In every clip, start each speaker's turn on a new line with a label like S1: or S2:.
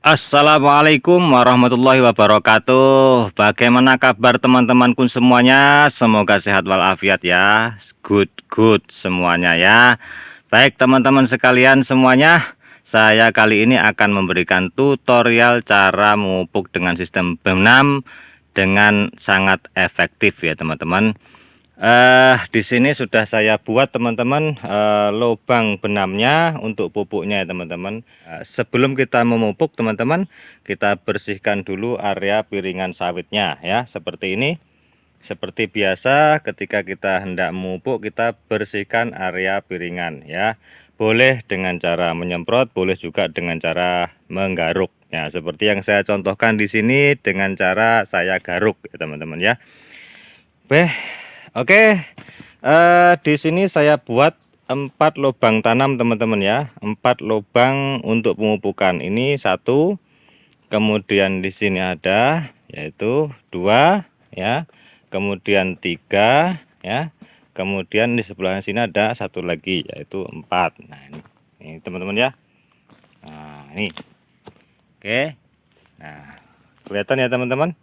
S1: Assalamualaikum warahmatullahi wabarakatuh. Bagaimana kabar teman-temanku semuanya? Semoga sehat walafiat ya. Good semuanya ya. Baik teman-teman sekalian semuanya, saya kali ini akan memberikan tutorial cara memupuk dengan sistem benam dengan sangat efektif ya teman-teman. Di sini sudah saya buat teman-teman lubang benamnya untuk pupuknya ya teman-teman. Sebelum kita memupuk teman-teman, kita bersihkan dulu area piringan sawitnya ya, seperti ini. Seperti biasa ketika kita hendak memupuk, kita bersihkan area piringan ya. Boleh dengan cara menyemprot, boleh juga dengan cara menggaruk ya, seperti yang saya contohkan di sini dengan cara saya garuk ya teman-teman ya. Oke, di sini saya buat 4 lubang tanam teman-teman ya, 4 lubang untuk pemupukan. Ini 1, kemudian di sini ada yaitu 2 ya, kemudian 3 ya, kemudian di sebelah sini ada 1 lagi yaitu 4. Nah ini teman-teman ya. Nah ini, oke, nah kelihatan ya teman-teman.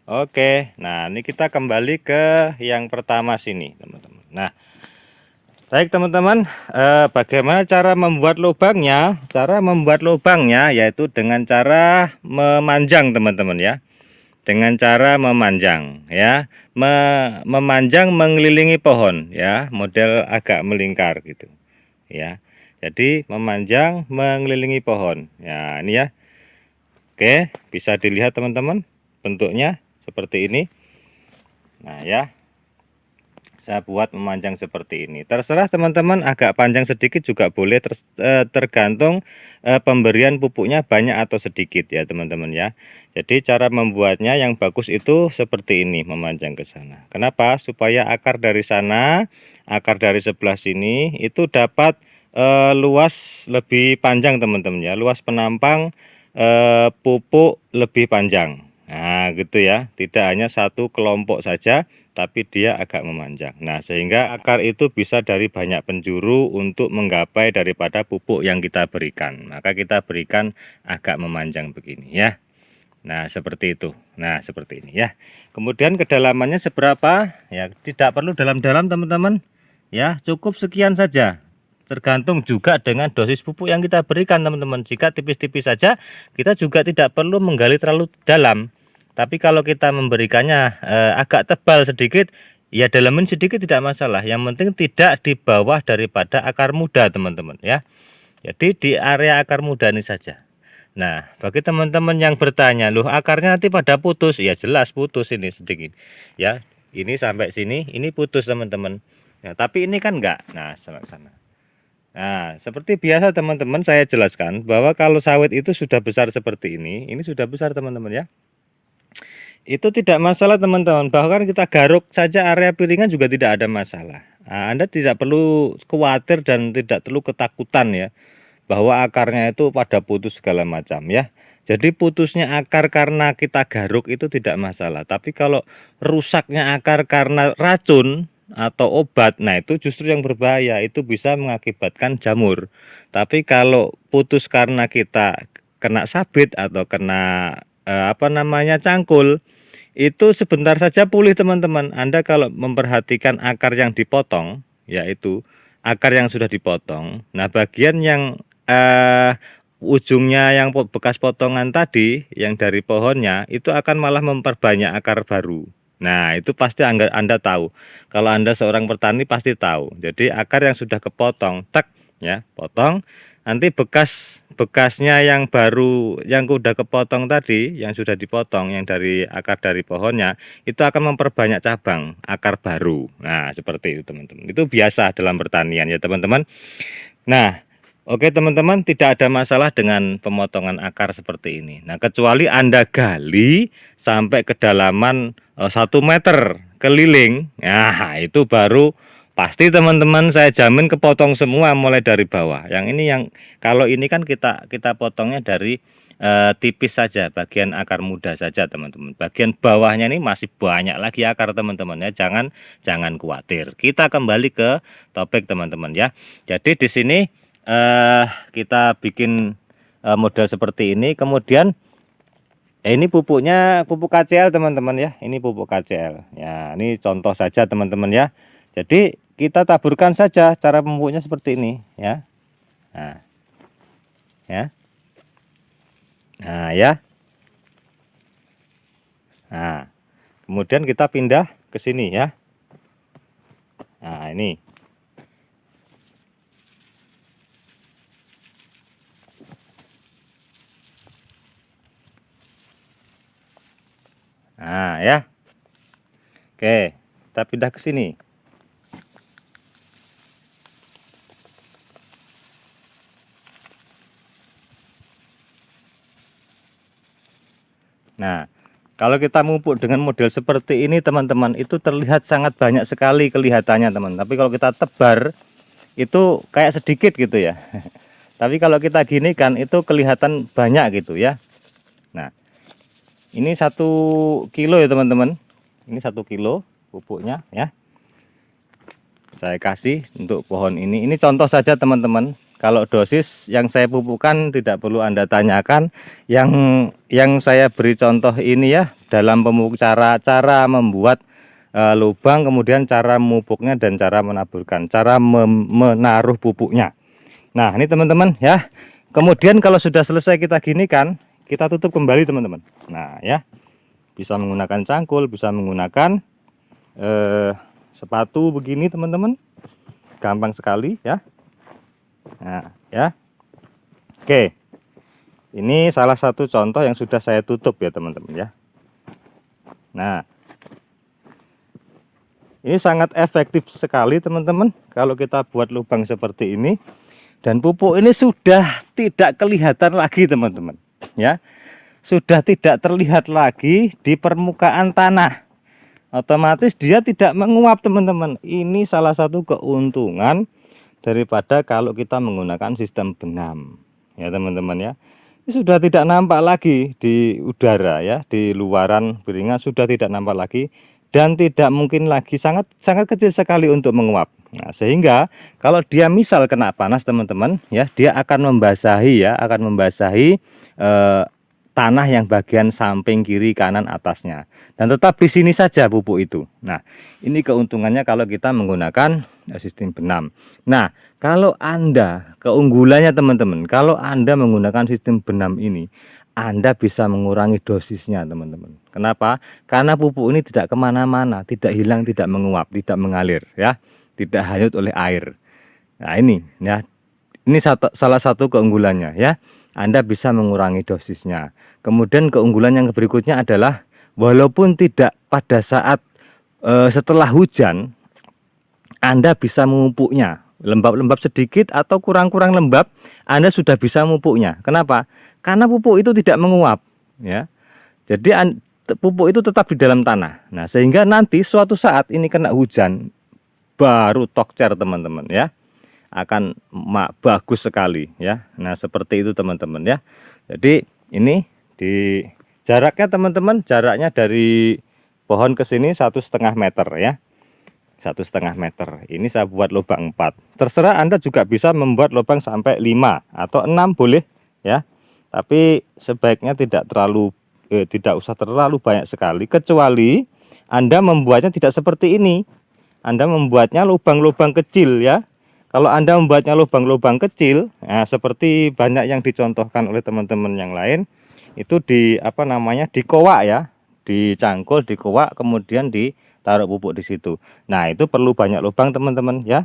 S1: Oke, nah ini kita kembali ke yang pertama sini teman-teman. Nah baik teman-teman, bagaimana cara membuat lubangnya? Cara membuat lubangnya yaitu dengan cara memanjang teman-teman ya. Dengan cara memanjang ya, memanjang mengelilingi pohon ya, model agak melingkar gitu ya. Jadi memanjang mengelilingi pohon ya, ini ya. Oke, bisa dilihat teman-teman bentuknya seperti ini. Nah ya, saya buat memanjang seperti ini. Terserah teman-teman, agak panjang sedikit juga boleh, tergantung pemberian pupuknya banyak atau sedikit ya teman-teman ya. Jadi cara membuatnya yang bagus itu seperti ini, memanjang ke sana. Kenapa? Supaya akar dari sana, akar dari sebelah sini itu dapat luas lebih panjang teman-teman ya. Luas penampang pupuk lebih panjang. Nah gitu ya, tidak hanya satu kelompok saja, tapi dia agak memanjang. Nah sehingga akar itu bisa dari banyak penjuru untuk menggapai daripada pupuk yang kita berikan. Maka kita berikan agak memanjang begini ya. Nah seperti itu. Nah seperti ini ya. Kemudian kedalamannya seberapa ya, tidak perlu dalam-dalam teman-teman ya, cukup sekian saja. Tergantung juga dengan dosis pupuk yang kita berikan teman-teman. Jika tipis-tipis saja, kita juga tidak perlu menggali terlalu dalam. Tapi kalau kita memberikannya agak tebal sedikit, ya dalamin sedikit tidak masalah. Yang penting tidak di bawah daripada akar muda teman-teman ya. Jadi di area akar muda ini saja. Nah bagi teman-teman yang bertanya, loh akarnya nanti pada putus? Ya jelas putus ini sedikit ya. Ini sampai sini, ini putus teman-teman. Nah tapi ini kan enggak. Nah sampai sana. Nah seperti biasa teman-teman, saya jelaskan bahwa kalau sawit itu sudah besar seperti ini sudah besar teman-teman ya. Itu tidak masalah teman-teman, bahkan kita garuk saja area piringan juga tidak ada masalah. Nah, Anda tidak perlu khawatir dan tidak perlu ketakutan ya, bahwa akarnya itu pada putus segala macam ya. Jadi putusnya akar karena kita garuk itu tidak masalah, tapi kalau rusaknya akar karena racun atau obat, nah itu justru yang berbahaya, itu bisa mengakibatkan jamur. Tapi kalau putus karena kita kena sabit atau kena cangkul, itu sebentar saja pulih teman-teman. Anda kalau memperhatikan akar yang dipotong, yaitu akar yang sudah dipotong, nah bagian yang ujungnya yang bekas potongan tadi yang dari pohonnya itu akan malah memperbanyak akar baru. Nah itu pasti Anda tahu, kalau Anda seorang petani pasti tahu. Jadi akar yang sudah kepotong, tek ya, potong, nanti bekasnya yang baru yang udah kepotong tadi, yang sudah dipotong, yang dari akar dari pohonnya itu akan memperbanyak cabang akar baru. Nah seperti itu teman-teman, itu biasa dalam pertanian ya teman-teman. Nah oke teman-teman, tidak ada masalah dengan pemotongan akar seperti ini. Nah kecuali Anda gali sampai kedalaman 1 meter keliling, nah itu baru pasti teman-teman, saya jamin kepotong semua mulai dari bawah. Yang ini yang kalau ini kan kita potongnya dari tipis saja, bagian akar muda saja teman-teman. Bagian bawahnya ini masih banyak lagi akar teman-teman ya. Jangan khawatir. Kita kembali ke topik teman-teman ya. Jadi di sini kita bikin model seperti ini. Kemudian ini pupuknya pupuk KCL teman-teman ya. Ini pupuk KCL. Ya, ini contoh saja teman-teman ya. Jadi kita taburkan saja, cara pemupuknya seperti ini ya. Nah, ya. Nah, ya. Nah, kemudian kita pindah ke sini ya. Nah, ini. Nah, ya. Oke, kita pindah ke sini. Nah, kalau kita mupuk dengan model seperti ini teman-teman, itu terlihat sangat banyak sekali kelihatannya teman. Tapi kalau kita tebar itu kayak sedikit gitu ya. Tapi kalau kita gini kan itu kelihatan banyak gitu ya. Nah, ini 1 kilo ya teman-teman. Ini 1 kilo pupuknya ya. Saya kasih untuk pohon ini. Ini contoh saja teman-teman. Kalau dosis yang saya pupukkan tidak perlu Anda tanyakan. Yang saya beri contoh ini ya dalam pemupuk, cara membuat lubang, kemudian cara memupuknya dan cara menaburkan, cara menaruh pupuknya. Nah, ini teman-teman ya. Kemudian kalau sudah selesai kita gini kan, kita tutup kembali teman-teman. Nah, ya. Bisa menggunakan cangkul, bisa menggunakan sepatu begini teman-teman. Gampang sekali ya. Nah, ya. Oke. Ini salah satu contoh yang sudah saya tutup ya teman-teman ya. Nah, ini sangat efektif sekali teman-teman kalau kita buat lubang seperti ini. Dan pupuk ini sudah tidak kelihatan lagi teman-teman ya. Sudah tidak terlihat lagi di permukaan tanah. Otomatis dia tidak menguap teman-teman. Ini salah satu keuntungan daripada kalau kita menggunakan sistem benam ya teman-teman ya. Ini sudah tidak nampak lagi di udara ya, di luaran piringan sudah tidak nampak lagi. Dan tidak mungkin lagi, sangat kecil sekali untuk menguap. Nah, sehingga kalau dia misal kena panas teman-teman ya, dia akan membasahi ya, tanah yang bagian samping kiri kanan atasnya, dan tetap di sini saja pupuk itu. Nah, ini keuntungannya kalau kita menggunakan sistem benam. Nah, kalau Anda, keunggulannya teman-teman, kalau Anda menggunakan sistem benam ini, Anda bisa mengurangi dosisnya teman-teman. Kenapa? Karena pupuk ini tidak kemana-mana, tidak hilang, tidak menguap, tidak mengalir ya, tidak hanyut oleh air. Nah, ini ya, ini salah satu keunggulannya ya. Anda bisa mengurangi dosisnya. Kemudian keunggulan yang berikutnya adalah walaupun tidak pada saat setelah hujan, Anda bisa memupuknya lembab-lembab sedikit atau kurang-kurang lembab, Anda sudah bisa memupuknya. Kenapa? Karena pupuk itu tidak menguap ya. Jadi pupuk itu tetap di dalam tanah. Nah, sehingga nanti suatu saat ini kena hujan baru tokcer teman-teman ya. Akan bagus sekali ya. Nah, seperti itu teman-teman ya. Jadi ini di jaraknya teman-teman, jaraknya dari pohon ke sini 1,5 meter ya. 1,5 meter. Ini saya buat lubang 4. Terserah Anda juga bisa membuat lubang sampai 5 atau 6 boleh ya. Tapi sebaiknya tidak usah terlalu banyak sekali, kecuali Anda membuatnya tidak seperti ini. Anda membuatnya lubang-lubang kecil ya. Kalau Anda membuatnya lubang-lubang kecil, nah, seperti banyak yang dicontohkan oleh teman-teman yang lain, itu dikowak ya, dicangkul, dikowak, kemudian ditaruh pupuk di situ. Nah, itu perlu banyak lubang teman-teman ya.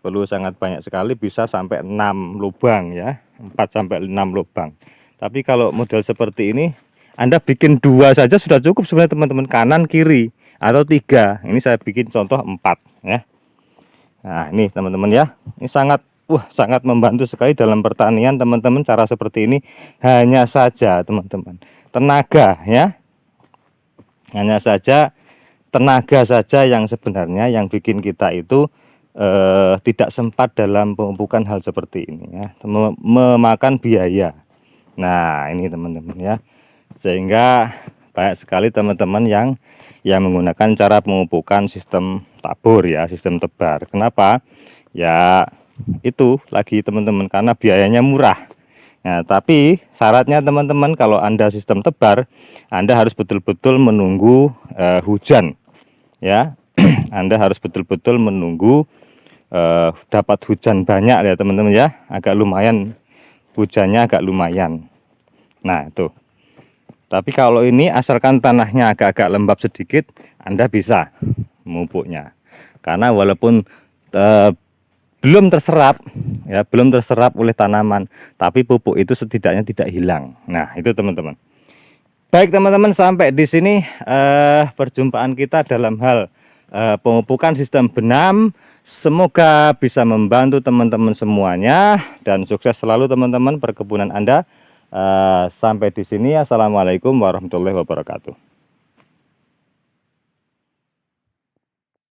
S1: Perlu sangat banyak sekali, bisa sampai 6 lubang ya, 4 sampai 6 lubang. Tapi kalau model seperti ini, Anda bikin 2 saja sudah cukup sebenarnya teman-teman, kanan kiri atau 3. Ini saya bikin contoh 4 ya. Nah, ini teman-teman ya. Ini sangat membantu sekali dalam pertanian teman-teman, cara seperti ini. Hanya saja teman-teman, tenaga ya. Hanya saja tenaga saja yang sebenarnya yang bikin kita itu tidak sempat dalam pemupukan hal seperti ini ya, memakan biaya. Nah, ini teman-teman ya, sehingga banyak sekali teman-teman yang menggunakan cara pemupukan sistem tabur ya, sistem tebar. Kenapa? Ya itu lagi teman-teman, karena biayanya murah Nah, tapi syaratnya teman-teman, kalau Anda sistem tebar, Anda harus betul-betul menunggu hujan ya. Anda harus betul-betul menunggu dapat hujan banyak ya teman-teman ya, agak lumayan, hujannya agak lumayan. Nah itu. Tapi kalau ini asalkan tanahnya agak-agak lembab sedikit, Anda bisa memupuknya. Karena walaupun belum terserap ya, belum terserap oleh tanaman, tapi pupuk itu setidaknya tidak hilang. Nah itu teman-teman. Baik teman-teman, sampai di sini perjumpaan kita dalam hal pemupukan sistem benam. Semoga bisa membantu teman-teman semuanya, dan sukses selalu teman-teman perkebunan Anda. Sampai di sini, assalamualaikum warahmatullahi wabarakatuh.